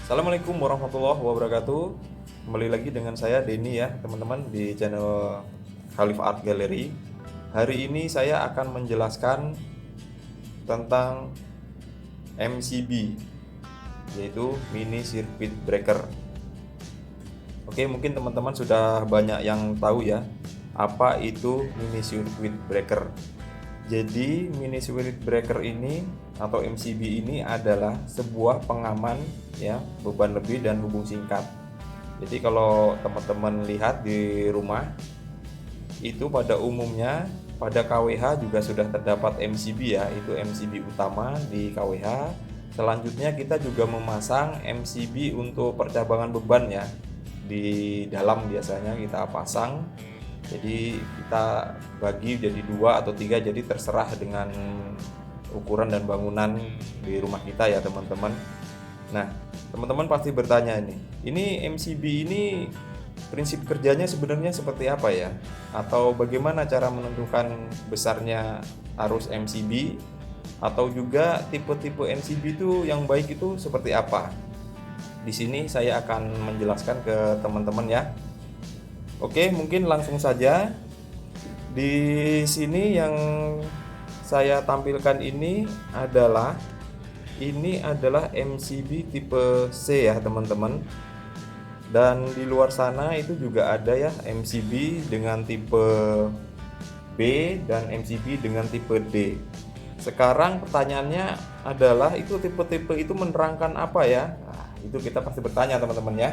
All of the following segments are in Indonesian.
Assalamualaikum warahmatullahi wabarakatuh. Kembali lagi dengan saya Denny ya, teman-teman di channel Khalif Art Gallery. Hari ini saya akan menjelaskan tentang MCB, yaitu Mini Circuit Breaker. Oke, mungkin teman-teman sudah banyak yang tahu ya, apa itu Mini Circuit Breaker. Jadi Mini Circuit Breaker ini atau MCB ini adalah sebuah pengaman ya beban lebih dan hubung singkat. Jadi kalau teman-teman lihat di rumah itu pada umumnya pada KWH juga sudah terdapat MCB ya, itu MCB utama di KWH. Selanjutnya kita juga memasang MCB untuk percabangan beban ya. Di dalam biasanya kita pasang. Jadi kita bagi jadi 2 atau 3, jadi terserah dengan ukuran dan bangunan di rumah kita ya teman-teman. Nah, teman-teman pasti bertanya ini MCB ini prinsip kerjanya sebenarnya seperti apa ya? Atau bagaimana cara menentukan besarnya arus MCB? Atau juga tipe-tipe MCB itu yang baik itu seperti apa? Di sini saya akan menjelaskan ke teman-teman ya. Oke, mungkin langsung saja. Di sini yang saya tampilkan ini adalah MCB tipe C ya, teman-teman. Dan di luar sana itu juga ada ya MCB dengan tipe B dan MCB dengan tipe D. Sekarang pertanyaannya adalah itu tipe-tipe itu menerangkan apa ya? Nah, itu kita pasti bertanya teman-teman ya.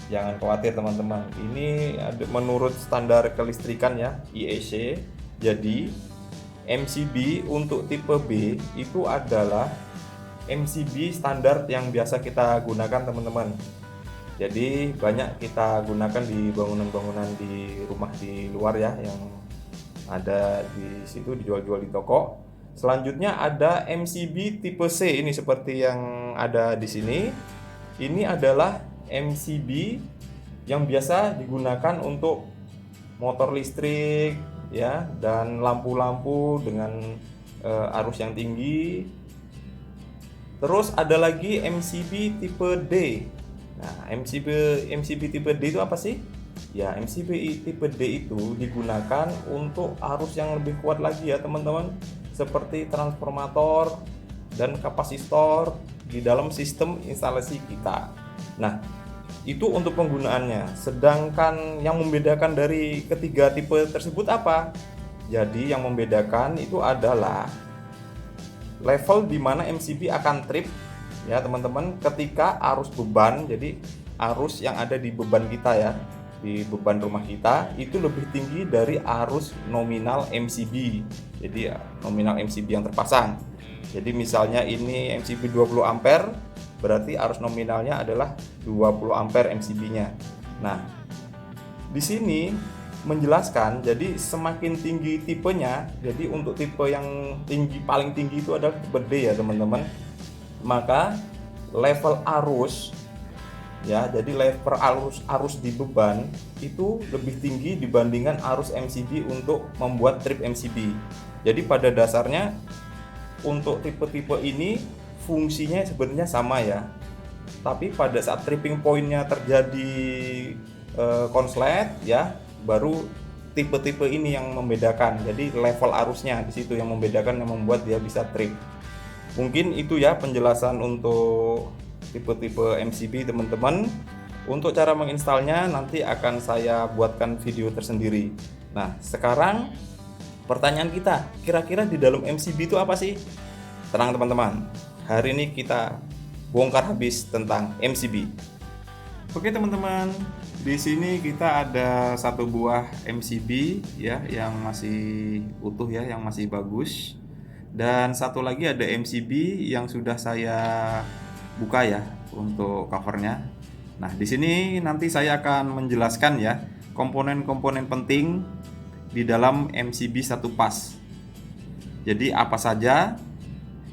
Jangan khawatir teman-teman. Ini menurut standar kelistrikan ya, IEC. Jadi MCB untuk tipe B itu adalah MCB standar yang biasa kita gunakan teman-teman. Jadi banyak kita gunakan di bangunan-bangunan di rumah di luar ya, yang ada di situ dijual-jual di toko. Selanjutnya ada MCB tipe C, ini seperti yang ada di sini. Ini adalah MCB yang biasa digunakan untuk motor listrik ya, dan lampu-lampu dengan arus yang tinggi. Terus ada lagi MCB tipe D. Nah, MCB tipe D itu apa sih? Ya, MCB tipe D itu digunakan untuk arus yang lebih kuat lagi ya teman-teman, seperti transformator dan kapasitor di dalam sistem instalasi kita. Nah, itu untuk penggunaannya. Sedangkan yang membedakan dari ketiga tipe tersebut apa? Jadi yang membedakan itu adalah level di mana MCB akan trip ya teman-teman, ketika arus beban. Jadi arus yang ada di beban kita ya, di beban rumah kita itu lebih tinggi dari arus nominal MCB. Jadi nominal MCB yang terpasang. Jadi misalnya ini MCB 20 ampere, berarti arus nominalnya adalah 20 ampere MCB-nya. Nah, di sini menjelaskan jadi semakin tinggi tipenya, jadi untuk tipe yang paling tinggi itu adalah tipe D ya teman-teman. Maka level arus ya, jadi level arus di beban itu lebih tinggi dibandingkan arus MCB untuk membuat trip MCB. Jadi pada dasarnya untuk tipe-tipe ini fungsinya sebenarnya sama ya, tapi pada saat tripping pointnya terjadi konslet ya, baru tipe-tipe ini yang membedakan. Jadi level arusnya di situ yang membedakan, yang membuat dia bisa trip. Mungkin itu ya penjelasan untuk tipe-tipe MCB teman-teman. Untuk cara menginstalnya nanti akan saya buatkan video tersendiri. Nah, sekarang pertanyaan kita, kira-kira di dalam MCB itu apa sih? Tenang teman-teman, hari ini kita bongkar habis tentang MCB. Oke teman-teman, di sini kita ada satu buah MCB ya, yang masih utuh ya, yang masih bagus. Dan satu lagi ada MCB yang sudah saya buka ya untuk covernya. Nah, di sini nanti saya akan menjelaskan ya komponen-komponen penting di dalam MCB satu pas. Jadi apa saja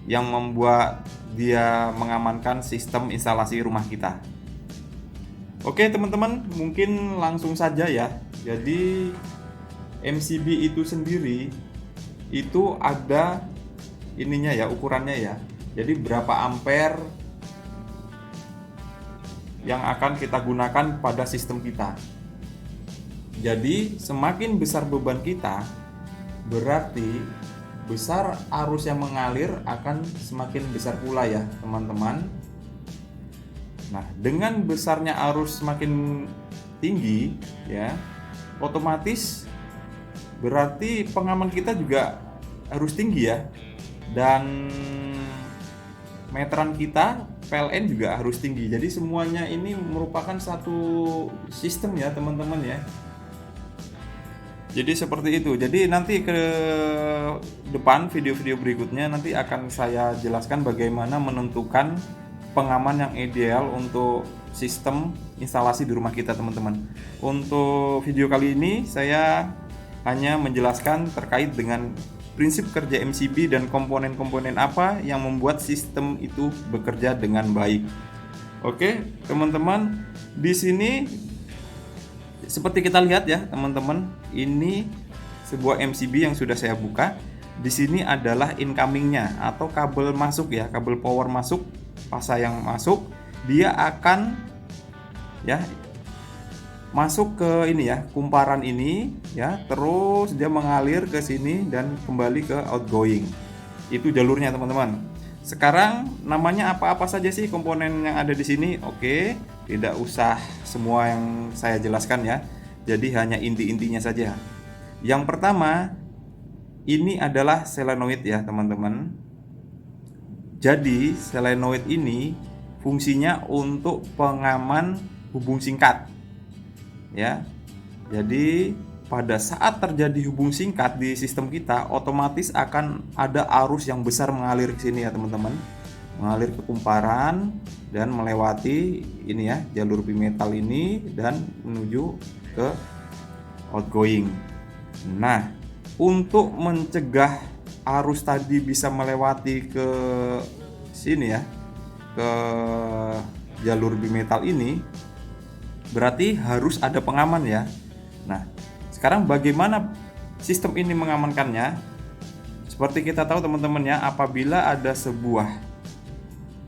yang membuat dia mengamankan sistem instalasi rumah kita. Oke teman-teman, mungkin langsung saja ya. Jadi MCB itu sendiri itu ada ininya ya, ukurannya ya. Jadi berapa ampere yang akan kita gunakan pada sistem kita. Jadi semakin besar beban kita, berarti besar arus yang mengalir akan semakin besar pula ya teman-teman. Nah, dengan besarnya arus semakin tinggi ya, otomatis berarti pengaman kita juga harus tinggi ya. Dan meteran kita PLN juga harus tinggi. Jadi semuanya ini merupakan satu sistem ya teman-teman ya. Jadi seperti itu. Jadi nanti ke depan video-video berikutnya nanti akan saya jelaskan bagaimana menentukan pengaman yang ideal untuk sistem instalasi di rumah kita teman-teman. Untuk video kali ini saya hanya menjelaskan terkait dengan prinsip kerja MCB dan komponen-komponen apa yang membuat sistem itu bekerja dengan baik. Oke, teman-teman, di sini seperti kita lihat ya, teman-teman, ini sebuah MCB yang sudah saya buka. Di sini adalah incomingnya atau kabel masuk ya, kabel power masuk, fasa yang masuk, dia akan ya masuk ke ini ya, kumparan ini ya, terus dia mengalir ke sini dan kembali ke outgoing. Itu jalurnya teman-teman. Sekarang namanya apa-apa saja sih komponen yang ada di sini? Oke, tidak usah semua yang saya jelaskan ya. Jadi hanya inti-intinya saja. Yang pertama, ini adalah solenoid ya, teman-teman. Jadi, solenoid ini fungsinya untuk pengaman hubung singkat. Ya. Jadi pada saat terjadi hubung singkat di sistem kita, otomatis akan ada arus yang besar mengalir ke sini ya teman-teman, mengalir ke kumparan dan melewati ini ya, jalur bimetal ini dan menuju ke outgoing. Nah, untuk mencegah arus tadi bisa melewati ke sini ya, ke jalur bimetal ini, berarti harus ada pengaman ya. Nah, sekarang bagaimana sistem ini mengamankannya? Seperti kita tahu teman-teman ya, apabila ada sebuah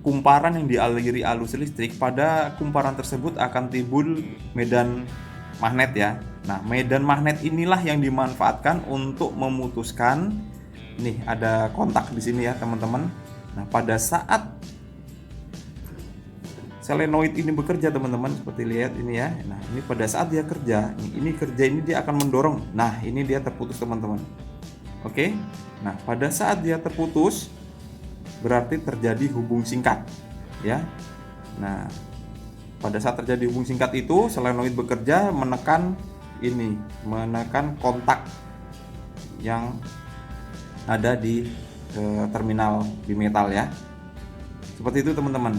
kumparan yang dialiri arus listrik, pada kumparan tersebut akan timbul medan magnet ya. Nah, medan magnet inilah yang dimanfaatkan untuk memutuskan, nih ada kontak di sini ya teman-teman. Nah, pada saat solenoid ini bekerja teman-teman, seperti lihat ini ya. Nah, ini pada saat dia kerja, ini dia akan mendorong. Nah, ini dia terputus teman-teman. Oke. Nah, pada saat dia terputus berarti terjadi hubung singkat ya. Nah, pada saat terjadi hubung singkat itu solenoid bekerja menekan kontak yang ada di terminal bimetal ya. Seperti itu teman-teman.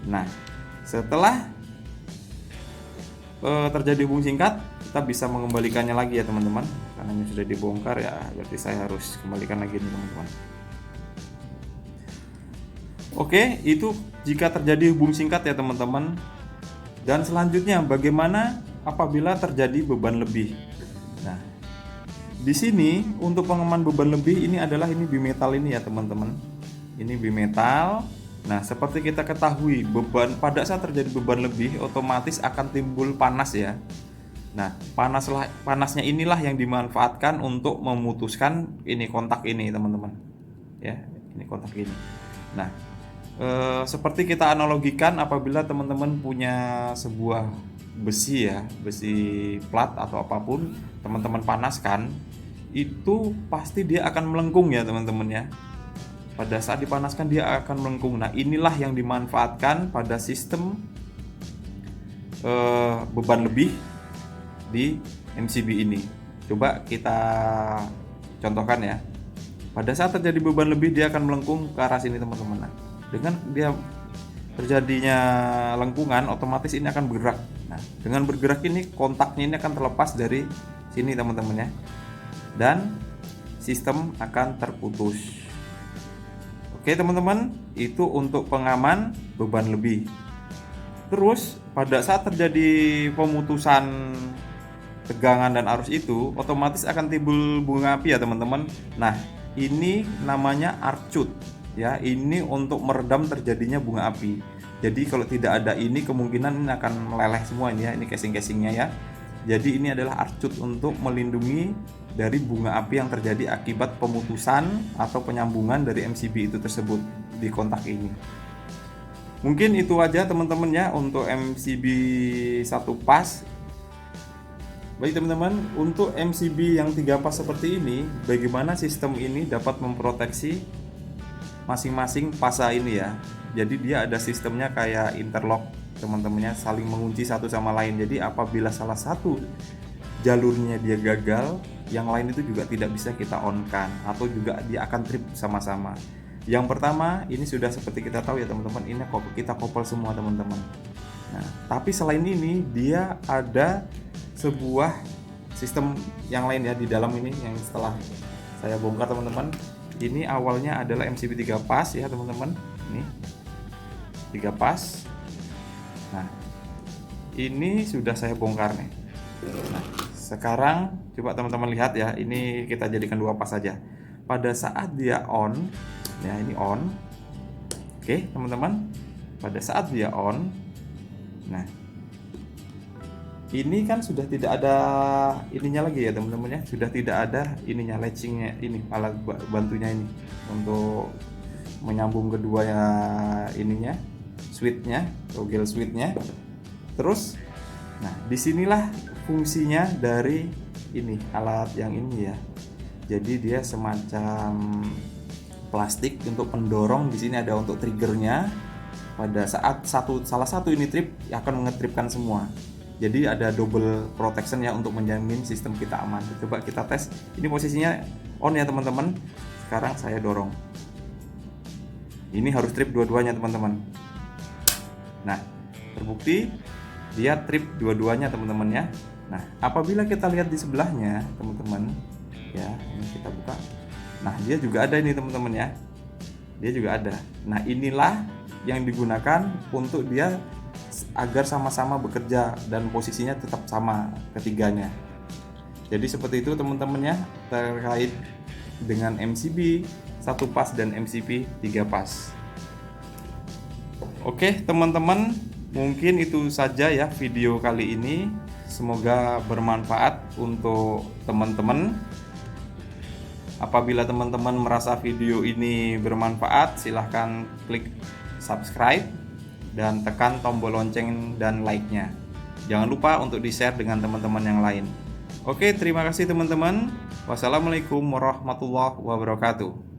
Nah, setelah terjadi hubung singkat, kita bisa mengembalikannya lagi ya teman-teman. Karena ini sudah dibongkar ya, berarti saya harus kembalikan lagi nih teman-teman. Oke, itu jika terjadi hubung singkat ya teman-teman. Dan selanjutnya bagaimana apabila terjadi beban lebih? Nah, di sini untuk pengaman beban lebih ini adalah bimetal ini ya teman-teman. Ini bimetal. Nah, seperti kita ketahui, pada saat terjadi beban lebih otomatis akan timbul panas ya. Nah, panasnya inilah yang dimanfaatkan untuk memutuskan kontak ini teman-teman. Ya, ini kontak ini. Nah, seperti kita analogikan apabila teman-teman punya sebuah besi ya, besi plat atau apapun, teman-teman panaskan, itu pasti dia akan melengkung ya teman-teman ya. Pada saat dipanaskan dia akan melengkung. Nah, inilah yang dimanfaatkan pada sistem beban lebih di MCB ini. Coba kita contohkan ya. Pada saat terjadi beban lebih dia akan melengkung ke arah sini teman-teman. Nah, dengan dia terjadinya lengkungan, otomatis ini akan bergerak. Nah, dengan bergerak ini kontaknya ini akan terlepas dari sini teman-teman ya. Dan sistem akan terputus. Oke teman-teman, itu untuk pengaman beban lebih. Terus pada saat terjadi pemutusan tegangan dan arus itu, otomatis akan timbul bunga api ya teman-teman. Nah, ini namanya arcut ya. Ini untuk meredam terjadinya bunga api. Jadi kalau tidak ada ini kemungkinan ini akan meleleh semua ini ya, ini casing-casingnya ya. Jadi ini adalah arcut untuk melindungi dari bunga api yang terjadi akibat pemutusan atau penyambungan dari MCB itu tersebut di kontak ini. Mungkin itu aja teman-teman ya untuk MCB satu pas. Baik teman-teman, untuk MCB yang 3 pas seperti ini, bagaimana sistem ini dapat memproteksi masing-masing pasa ini ya. Jadi dia ada sistemnya kayak interlock teman-temannya, saling mengunci satu sama lain. Jadi apabila salah satu jalurnya dia gagal, yang lain itu juga tidak bisa kita on-kan atau juga dia akan trip sama-sama. Yang pertama, ini sudah seperti kita tahu ya teman-teman, ini kita couple semua teman-teman. Nah, tapi selain ini dia ada sebuah sistem yang lain ya di dalam ini yang setelah saya bongkar teman-teman. Ini awalnya adalah MCB 3 pas ya teman-teman. Ini 3 pas. Nah, ini sudah saya bongkar nih. Nah, sekarang coba teman-teman lihat ya, ini kita jadikan 2 pas saja. Pada saat dia on, ya ini on. Oke, teman-teman. Pada saat dia on, nah ini kan sudah tidak ada ininya lagi ya teman-teman ya, sudah tidak ada ininya latchingnya, ini alat bantunya ini untuk menyambung kedua ya ininya, switchnya, toggle switchnya. Terus, nah disinilah fungsinya dari ini alat yang ini ya. Jadi dia semacam plastik untuk pendorong. Di sini ada untuk triggernya. Pada saat salah satu ini trip akan mengetripkan semua. Jadi ada double protection ya untuk menjamin sistem kita aman. Coba kita tes. Ini posisinya on ya teman-teman. Sekarang saya dorong. Ini harus trip dua-duanya teman-teman. Nah, terbukti dia trip dua-duanya teman-teman ya. Nah, apabila kita lihat di sebelahnya teman-teman, ya ini kita buka. Nah, dia juga ada ini teman-teman ya. Dia juga ada. Nah, inilah yang digunakan untuk dia agar sama-sama bekerja dan posisinya tetap sama ketiganya. Jadi seperti itu teman-teman ya terkait dengan MCB 1 pas dan MCB 3 pas. Oke teman-teman, mungkin itu saja ya video kali ini. Semoga bermanfaat untuk teman-teman. Apabila teman-teman merasa video ini bermanfaat, silahkan klik subscribe dan tekan tombol lonceng dan like-nya. Jangan lupa untuk di-share dengan teman-teman yang lain. Oke, terima kasih teman-teman. Wassalamualaikum warahmatullahi wabarakatuh.